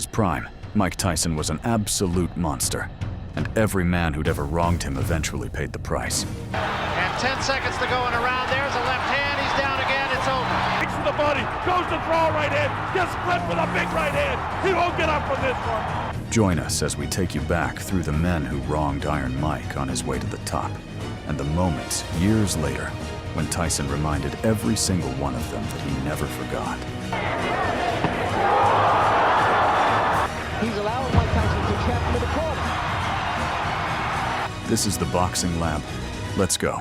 his prime, Mike Tyson was an absolute monster, and every man who'd ever wronged him eventually paid the price. And 10 seconds to go in a round. There's a left hand. He's down again. It's over. Kicks to the body, goes to throw a right hand, gets clipped with a big right hand. He won't get up from this one. Join us as we take you back through the men who wronged Iron Mike on his way to the top, and the moments, years later, when Tyson reminded every single one of them that he never forgot. He's allowing Mike Tyson to trap him in the corner. This is the Boxing Lab. Let's go.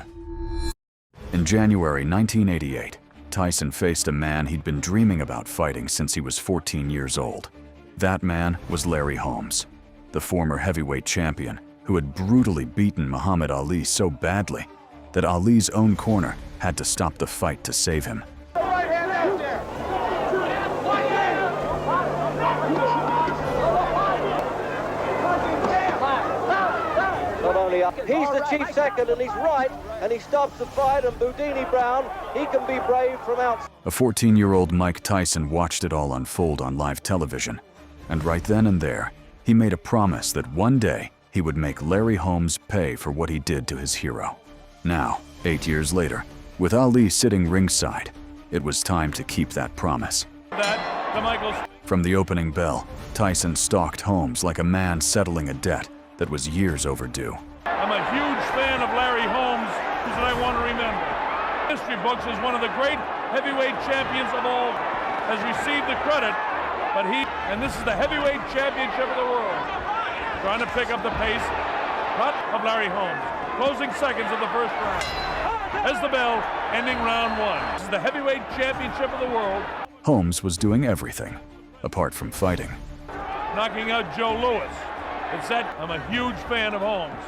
In January 1988, Tyson faced a man he'd been dreaming about fighting since he was 14 years old. That man was Larry Holmes, the former heavyweight champion who had brutally beaten Muhammad Ali so badly that Ali's own corner had to stop the fight to save him. He's the chief second and he's right, and he stops the fight, and Boudini Brown, he can be brave from outside. A 14-year-old Mike Tyson watched it all unfold on live television, and right then and there, he made a promise that one day he would make Larry Holmes pay for what he did to his hero. Now, 8 years later, with Ali sitting ringside, it was time to keep that promise. From the opening bell, Tyson stalked Holmes like a man settling a debt that was years overdue. I'm a huge fan of Larry Holmes, who's what I want to remember. History books is one of the great heavyweight champions of all, has received the credit, but and this is the heavyweight championship of the world. Trying to pick up the pace, cut of Larry Holmes. Closing seconds of the first round. As the bell, ending round one. This is the heavyweight championship of the world. Holmes was doing everything, apart from fighting. Knocking out Joe Louis. It's that I'm a huge fan of Holmes.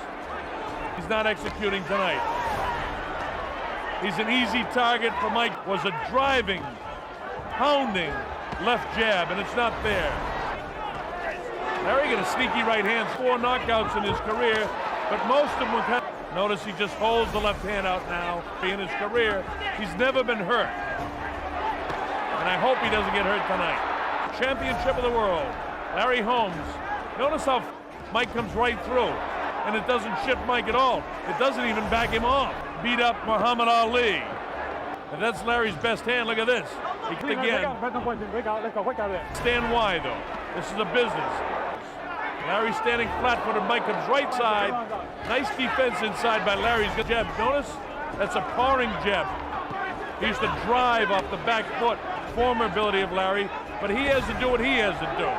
He's not executing tonight. He's an easy target for Mike. Was a driving, pounding left jab, and it's not there. Larry got a sneaky right hand, 4 knockouts in his career, but most of them were kind of... Notice he just holds the left hand out now. In his career, he's never been hurt. And I hope he doesn't get hurt tonight. Championship of the world, Larry Holmes. Notice how Mike comes right through, and it doesn't shift Mike at all. It doesn't even back him off. Beat up Muhammad Ali. And that's Larry's best hand. Look at this. He kicked again. Stand wide, though. This is a business. Larry standing flat-footed. Mike comes right side. Nice defense inside by Larry's jab. Notice? That's a powering jab. He used to drive off the back foot. Former ability of Larry, but he has to do what he has to do.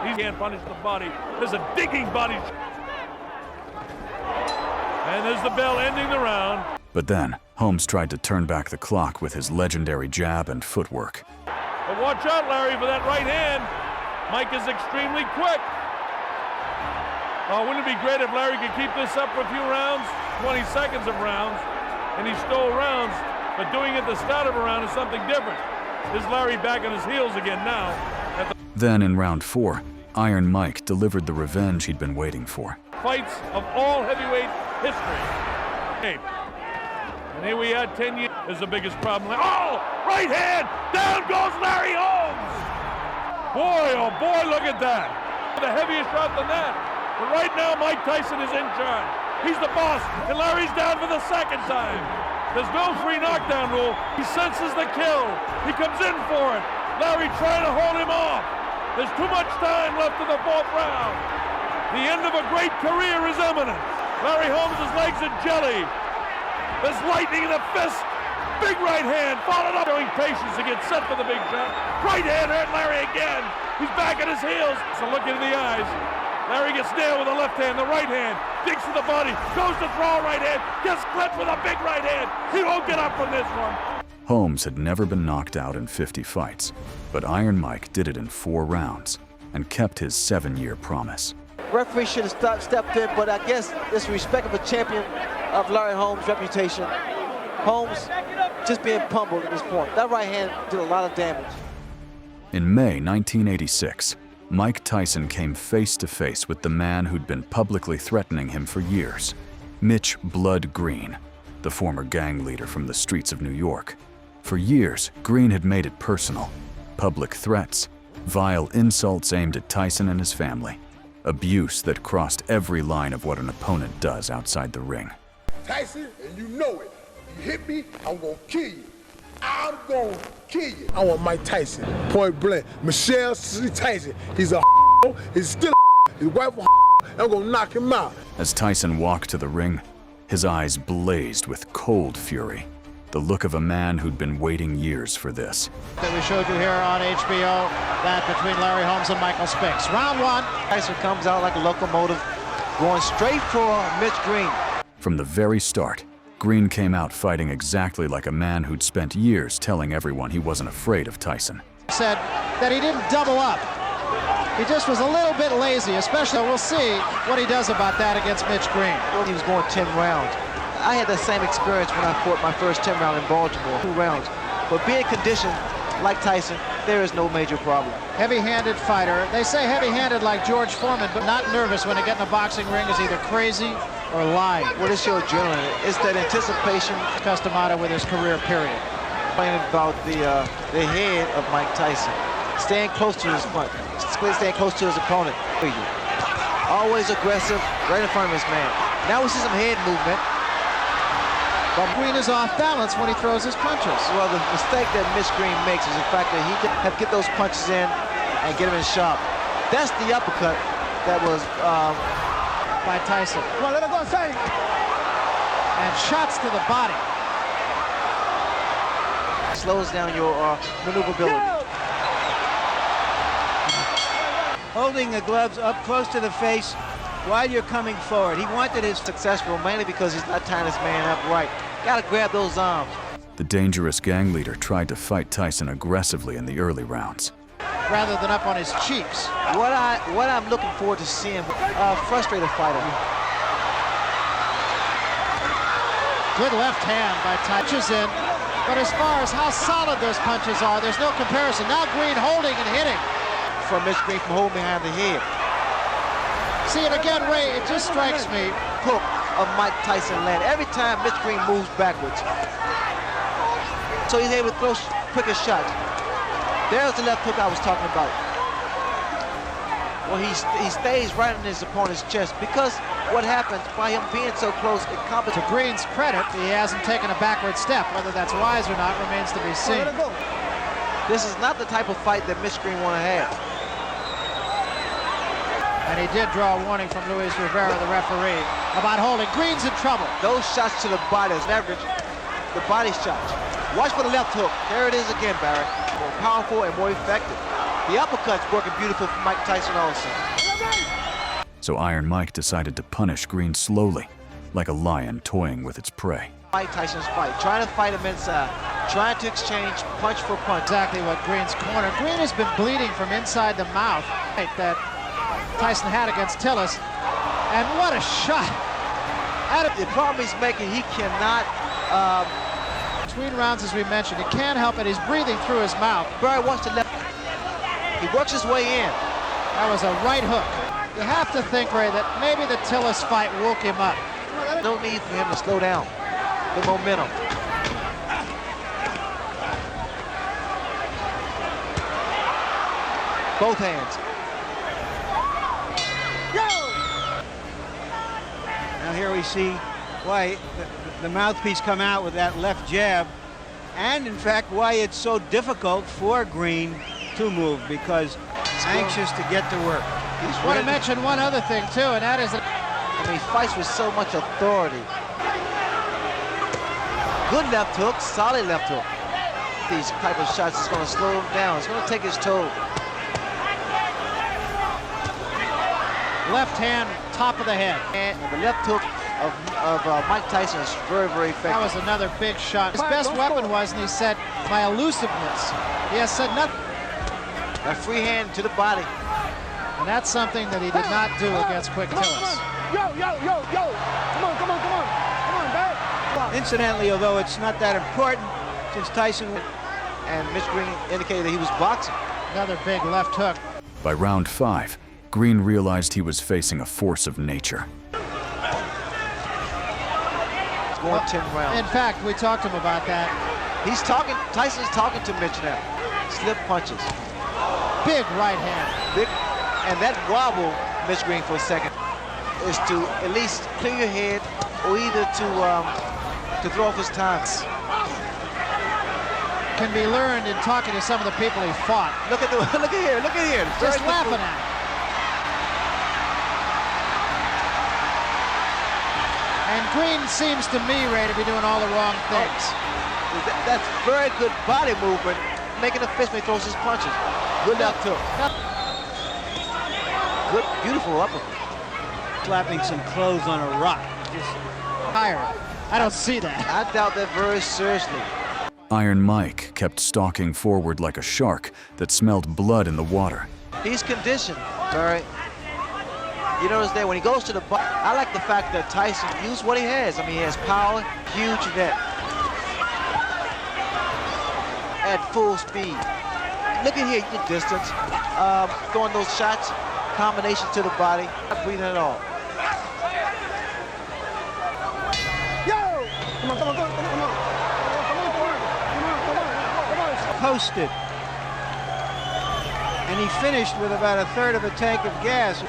He can't punish the body. There's a digging body. And there's the bell ending the round. But then, Holmes tried to turn back the clock with his legendary jab and footwork. But watch out, Larry, for that right hand. Mike is extremely quick. Oh, wouldn't it be great if Larry could keep this up for a few rounds? 20 seconds of rounds, and he stole rounds, but doing it at the start of a round is something different. Is Larry back on his heels again now? Then in round 4, Iron Mike delivered the revenge he'd been waiting for. Fights of all heavyweight history. And here we had 10 years is the biggest problem. Oh, right hand, down goes Larry Holmes. Boy, oh boy, look at that. The heaviest shot than that. But right now, Mike Tyson is in charge. He's the boss, and Larry's down for the second time. There's no free knockdown rule. He senses the kill. He comes in for it. Larry trying to hold him off. There's too much time left in the 4th round. The end of a great career is imminent. Larry Holmes' legs are jelly. There's lightning in the fist. Big right hand, followed up. Showing patience to get set for the big shot. Right hand hurt Larry again. He's back at his heels. So look into the eyes. Larry gets nailed with the left hand, the right hand, digs to the body, goes to throw a right hand, gets clipped with a big right hand. He won't get up from this one. Holmes had never been knocked out in 50 fights, but Iron Mike did it in 4 rounds and kept his 7-year promise. Referee should have stepped in, but I guess it's respect of a champion of Larry Holmes' reputation. Holmes just being pummeled at this point. That right hand did a lot of damage. In May 1986, Mike Tyson came face-to-face with the man who'd been publicly threatening him for years, Mitch "Blood" Green, the former gang leader from the streets of New York. For years, Green had made it personal, public threats, Vile insults aimed at Tyson and his family. Abuse that crossed every line of what an opponent does outside the ring. Tyson, and you know it. You hit me, I'm gonna kill you. I'm gonna kill you. I want Mike Tyson, point blank. Michelle C. Tyson, he's a he's still his wife I'm gonna knock him out. As Tyson walked to the ring, his eyes blazed with cold fury. The look of a man who'd been waiting years for this. That we showed you here on HBO, that between Larry Holmes and Michael Spinks. Round one. Tyson comes out like a locomotive, going straight for Mitch Green. From the very start, Green came out fighting exactly like a man who'd spent years telling everyone he wasn't afraid of Tyson. Said that he didn't double up. He just was a little bit lazy, especially we'll see what he does about that against Mitch Green. He was going 10 rounds. I had the same experience when I fought my first 10 round in Baltimore, 2 rounds. But being conditioned like Tyson, there is no major problem. Heavy-handed fighter. They say heavy-handed like George Foreman, but not nervous when they get in a boxing ring is either crazy or lying. Well, it's your adrenaline. It's that anticipation. Customado with his career, period. Complaining about the head of Mike Tyson. Staying close to his front. Staying close to his opponent. Always aggressive, right in front of his man. Now we see some head movement. But Green is off balance when he throws his punches. Well, the mistake that Mitch Green makes is the fact that he can have get those punches in and get him in sharp. That's the uppercut that was by Tyson. Well, let him go inside. And shots to the body. Slows down your maneuverability. Holding the gloves up close to the face while you're coming forward. He wanted his successful mainly because he's not tying this man up right. Gotta grab those arms. The dangerous gang leader tried to fight Tyson aggressively in the early rounds. Rather than up on his cheeks. What I'm looking forward to seeing a frustrated fighter. Good left hand by Tyson in. But as far as how solid those punches are, there's no comparison. Now Green holding and hitting. From Mitch Green from holding behind the head. See it again, Ray, it just strikes me. Hook of Mike Tyson land every time Mitch Green moves backwards. So he's able to throw quicker shots. There's the left hook I was talking about. Well, he stays right in his opponent's chest because what happens by him being so close, it compensates. To Green's credit, he hasn't taken a backward step. Whether that's wise or not remains to be seen. This is not the type of fight that Mitch Green want to have. And he did draw a warning from Luis Rivera, the referee, about holding. Green's in trouble. Those shots to the body is leverage, the body shots. Watch for the left hook. There it is again, Barry. More powerful and more effective. The uppercut's working beautiful for Mike Tyson also. So Iron Mike decided to punish Green slowly, like a lion toying with its prey. Mike Tyson's fight, trying to fight him inside, trying to exchange punch for punch. Exactly what Green's corner. Green has been bleeding from inside the mouth that Tyson had against Tillis, and what a shot! The problem he's making, he cannot. Between rounds, as we mentioned, he can't help it. He's breathing through his mouth. Barry wants to left. He works his way in. That was a right hook. You have to think, Ray, that maybe the Tillis fight woke him up. No need for him to slow down the momentum. Both hands. Now here we see why the mouthpiece come out with that left jab, and in fact why it's so difficult for Green to move, because he's anxious to get to work. I want to mention one other thing too, and that is that he fights with so much authority. Good left hook, solid left hook. These type of shots is going to slow him down. It's going to take his toll. left hand, top of the head. And the left hook of Mike Tyson is very, very effective. That was another big shot. His best weapon was, and he said, my elusiveness. He has said nothing. A free hand to the body. And that's something that he did not do against Quick Tillis. Yo. Come on, babe. Incidentally, although it's not that important, since Tyson and Mitch Green indicated that he was boxing. Another big left hook. By round 5, Green realized he was facing a force of nature. It's going 10 rounds. In fact, we talked to him about that. He's talking, Tyson's talking to Mitch now. Slip punches. big right hand. Big, and that wobble, Mitch Green, for a second, is to at least clear your head, or either to throw off his timing. Can be learned in talking to some of the people he fought. Look at here. Just laughing at him. And Green seems to me, Ray, to be doing all the wrong things. That's very good body movement, making a fist when he throws his punches. Good left hook. Good, beautiful uppercut. Slapping some clothes on a rock. Just tired. I don't see that. I doubt that very seriously. Iron Mike kept stalking forward like a shark that smelled blood in the water. He's conditioned, Barry. You notice that when he goes to the bottom, I like the fact that Tyson used what he has. I mean, he has power, huge net. At full speed. Look at here, the distance. Throwing those shots, combination to the body, not breathing at all. Yo! Come on. posted. And he finished with about a third of a tank of gas.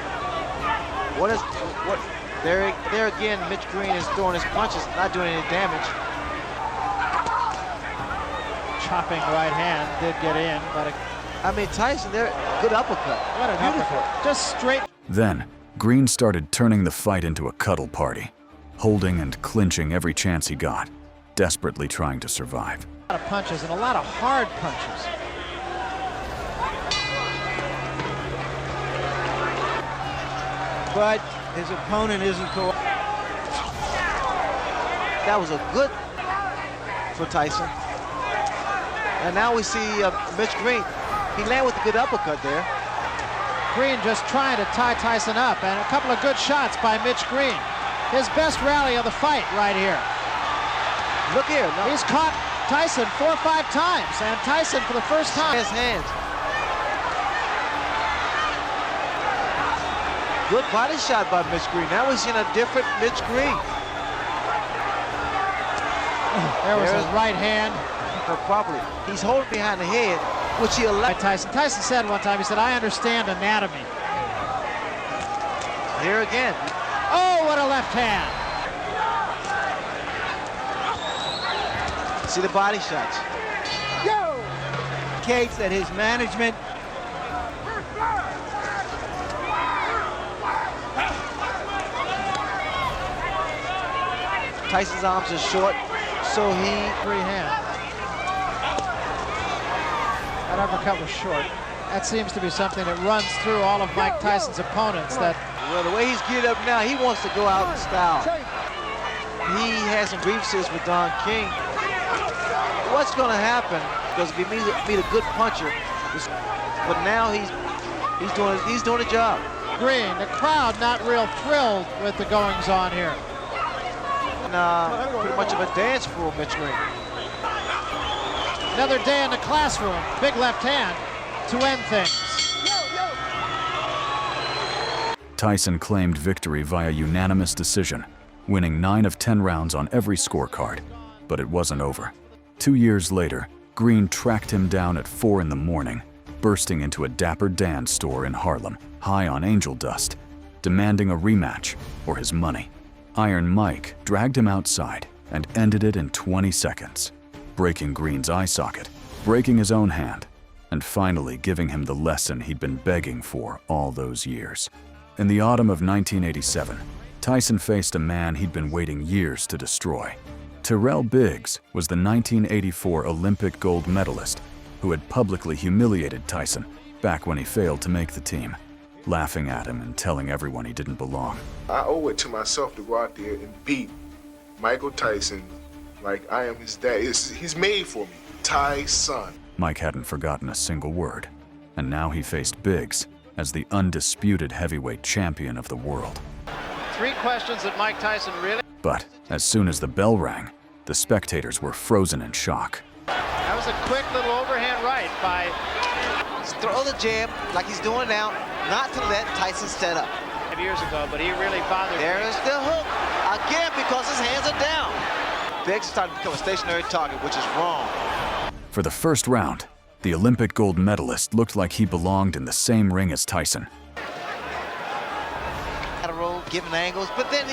There again, Mitch Green is throwing his punches, not doing any damage. Chopping right hand did get in, but I mean, Tyson, they're good uppercut. what an uppercut. Just straight. Then, Green started turning the fight into a cuddle party, holding and clinching every chance he got, desperately trying to survive. A lot of punches and a lot of hard punches. But his opponent isn't That was a good for Tyson. And now we see Mitch Green. He landed with a good uppercut there. Green just trying to tie Tyson up, and a couple of good shots by Mitch Green. His best rally of the fight right here. Look here. No. He's caught Tyson 4 or 5 times, and Tyson for the first time. His hands. Good body shot by Mitch Green. Now we're seeing a different Mitch Green. There was his right hand. Properly. He's holding behind the head, which he allowed. Tyson said one time, he said, "I understand anatomy." Here again. Oh, what a left hand. See the body shots. Yo! Indicates that his management Tyson's arms are short, so he free hand. That uppercut was short. That seems to be something that runs through all of Mike Tyson's opponents. That well, the way he's geared up now, he wants to go out in style. He has some grievances with Don King. What's going to happen? Because if he meet a good puncher, but now he's doing a job. Green, the crowd not real thrilled with the goings on here. And, pretty much of a dance for Mitch Green. Another day in the classroom. Big left hand to end things. Tyson claimed victory via unanimous decision, winning 9 of 10 rounds on every scorecard. But it wasn't over. 2 years later, Green tracked him down at 4 in the morning, bursting into a Dapper Dan store in Harlem, high on angel dust, demanding a rematch or his money. Iron Mike dragged him outside and ended it in 20 seconds, breaking Green's eye socket, breaking his own hand, and finally giving him the lesson he'd been begging for all those years. In the autumn of 1987, Tyson faced a man he'd been waiting years to destroy. Terrell Biggs was the 1984 Olympic gold medalist who had publicly humiliated Tyson back when he failed to make the team, laughing at him and telling everyone he didn't belong. I owe it to myself to go out there and beat Michael Tyson like I am his dad. He's made for me. Tyson. Mike hadn't forgotten a single word, and now he faced Biggs as the undisputed heavyweight champion of the world. 3 questions that Mike Tyson really... But as soon as the bell rang, the spectators were frozen in shock. That was a quick little overhand right by... Throw the jab like he's doing now, not to let Tyson set up. 5 years ago, but he really bothered There me. is the hook, again, because his hands are down. Biggs is starting to become a stationary target, which is wrong. For the first round, The Olympic gold medalist looked like he belonged in the same ring as Tyson. Lateral, giving angles, but then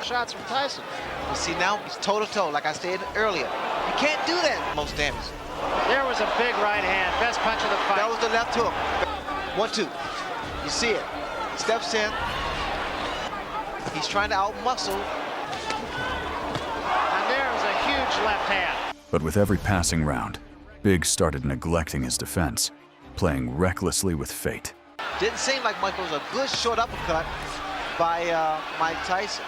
Shots from Tyson. you see now he's toe-to-toe, like I said earlier. You can't do that most damage. There was a big right hand. Best punch of the fight. That was the left hook. 1-2. You see it. He steps in. He's trying to out-muscle. And there's a huge left hand. But with every passing round, Biggs started neglecting his defense, playing recklessly with fate. Didn't seem like Mike was a good short uppercut by Mike Tyson.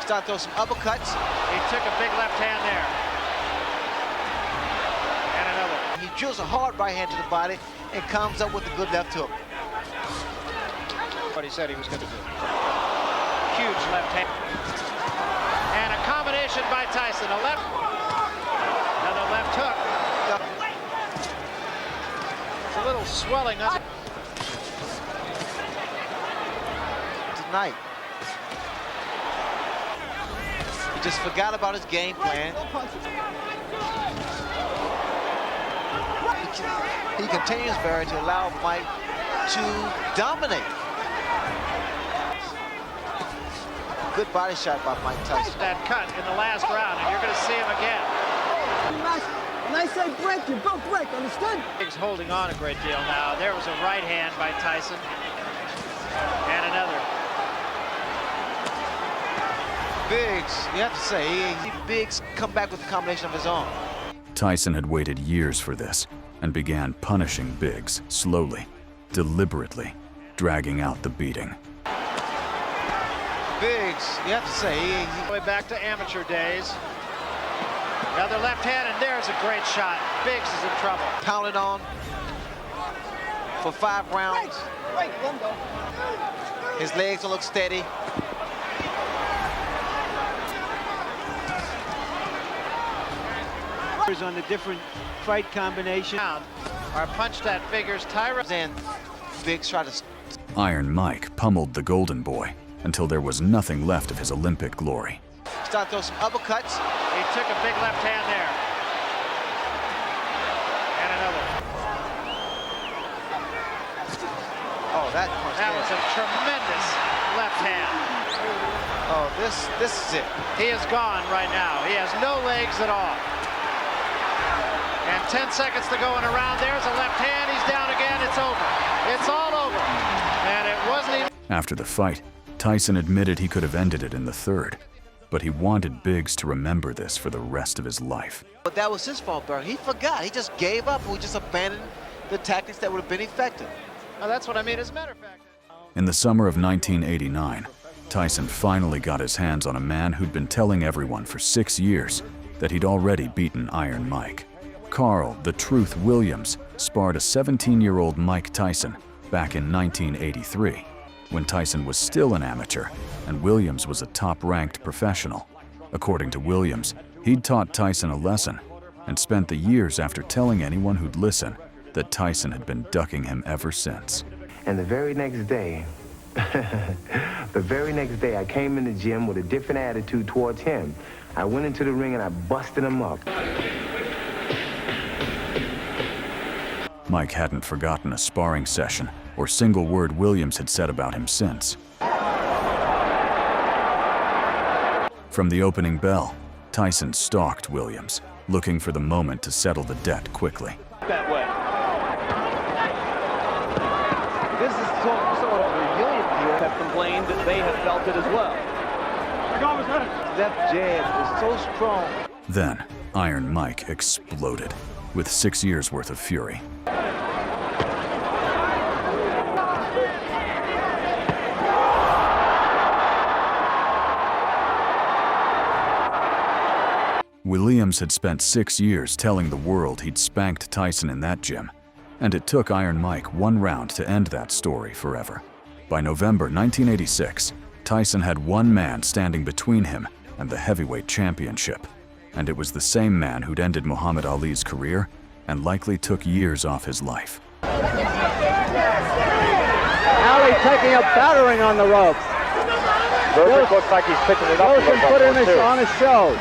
Start throwing some uppercuts. He took a big left hand there. And another. He drills a hard right hand to the body and comes up with a good left hook. What he said he was going to do. Huge left hand. And a combination by Tyson. A left. Another left hook. It's a little swelling up. Tonight. He just forgot about his game plan. He continues, Barry, to allow Mike to dominate. Good body shot by Mike Tyson. That cut in the last round, and you're going to see him again. When I say break, you both break, understood? Biggs holding on a great deal now. There was a right hand by Tyson. And another. Biggs, you have to say, Biggs come back with a combination of his own. Tyson had waited years for this and began punishing Biggs slowly, deliberately, dragging out the beating. Biggs, you have to say, Way back to amateur days. Another left hand, and there's a great shot. Biggs is in trouble. pounded on for 5 rounds. Break, let him go. His legs don't look steady. On the different fight combination. Our punch that figures Tyra. And Biggs tried to... Iron Mike pummeled the Golden Boy until there was nothing left of his Olympic glory. start throwing some uppercuts. He took a big left hand there. And another. Oh, that was a tremendous left hand. Oh, this is it. He is gone right now. He has no legs at all. And 10 seconds to go in a round. There's a left hand. He's down again. It's over. It's all over. And it wasn't even... After the fight, Tyson admitted he could have ended it in the third, but he wanted Biggs to remember this for the rest of his life. But that was his fault, Bert. He forgot. He just gave up. We just abandoned the tactics that would have been effective. Oh, that's what I mean. As a matter of fact. In the summer of 1989, Tyson finally got his hands on a man who'd been telling everyone for 6 years that he'd already beaten Iron Mike. Carl "The Truth" Williams sparred a 17-year-old Mike Tyson back in 1983, when Tyson was still an amateur and Williams was a top-ranked professional. According to Williams, he'd taught Tyson a lesson and spent the years after telling anyone who'd listen that Tyson had been ducking him ever since. And the very next day, I came in the gym with a different attitude towards him. I went into the ring and I busted him up. Mike hadn't forgotten a sparring session or single word Williams had said about him since. From the opening bell, Tyson stalked Williams, looking for the moment to settle the debt quickly. That way. This is sort of a unit here. Have complained that they have felt it as well. Left jab is so strong. Then, Iron Mike exploded with 6 years' worth of fury. Williams had spent 6 years telling the world he'd spanked Tyson in that gym, and it took Iron Mike 1 round to end that story forever. By November 1986, Tyson had one man standing between him and the heavyweight championship, and it was the same man who'd ended Muhammad Ali's career and likely took years off his life. Ali taking a battering on the ropes. Looks like he's picking it up. Wilson put him on his show.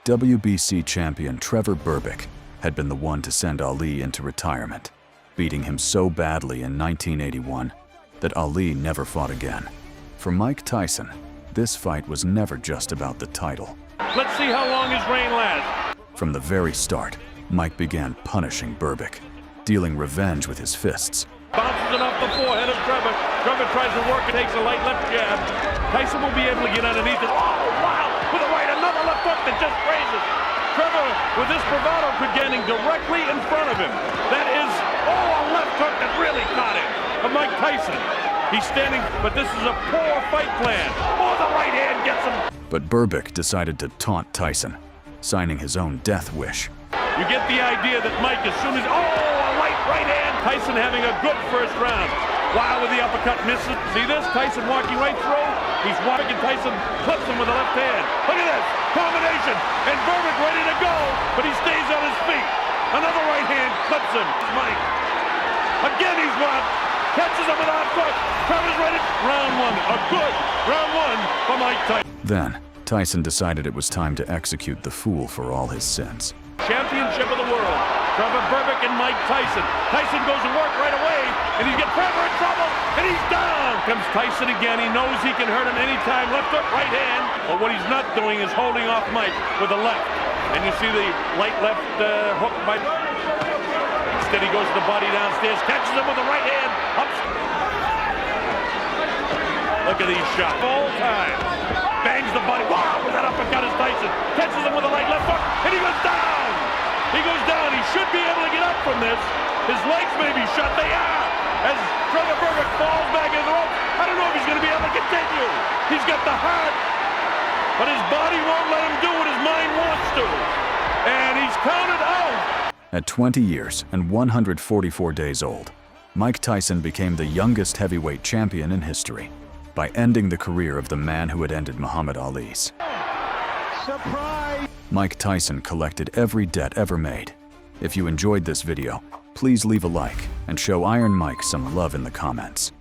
WBC champion Trevor Berbick had been the one to send Ali into retirement, beating him so badly in 1981 that Ali never fought again. For Mike Tyson, this fight was never just about the title. Let's see how long his reign lasts. From the very start, Mike began punishing Berbick, dealing revenge with his fists. Bounces it off the forehead of Trevor. Trevor tries to work and takes a light left jab. Tyson will be able to get underneath it. Oh, wow! With a right, another left hook that just raises. Trevor, with this bravado, could get him directly in front of him. That is, a left hook that really caught him. But Mike Tyson, he's standing, but this is a poor fight plan. Oh, the right hand gets him. But Berbick decided to taunt Tyson, signing his own death wish. You get the idea that Mike, as soon as, a light right hand, Tyson having a good first round. Wow, with the uppercut misses. See this? Tyson walking right through. He's walking, Tyson clips him with the left hand. Look at this, combination, and Berbick ready to go, but he stays on his feet. Another right hand clips him. Mike, again he's blocked, catches him with a left hook. Trevor's ready. Round one, a good round one for Mike Tyson. Then, Tyson decided it was time to execute the fool for all his sins. Championship of the world. Trevor Berbick and Mike Tyson. Tyson goes to work right away, and he's got Trevor in trouble, and he's down. Comes Tyson again. He knows he can hurt him anytime. Left hook, right hand. But what he's not doing is holding off Mike with the left. And you see the light left hook by... Instead, he goes to the body downstairs, catches him with the right hand. Up. Look at these shots. All time. Bangs the body. Wow, with that uppercut is Tyson. Catches him with a right left hook, and he goes down. He goes down. He should be able to get up from this. His legs may be shut. They are. As Trevor Berbick falls back into the rope. I don't know if he's going to be able to continue. He's got the heart, but his body won't let him do what his mind wants to. And he's counted out. At 20 years and 144 days old, Mike Tyson became the youngest heavyweight champion in history by ending the career of the man who had ended Muhammad Ali's. Surprise! Mike Tyson collected every debt ever made. If you enjoyed this video, please leave a like and show Iron Mike some love in the comments.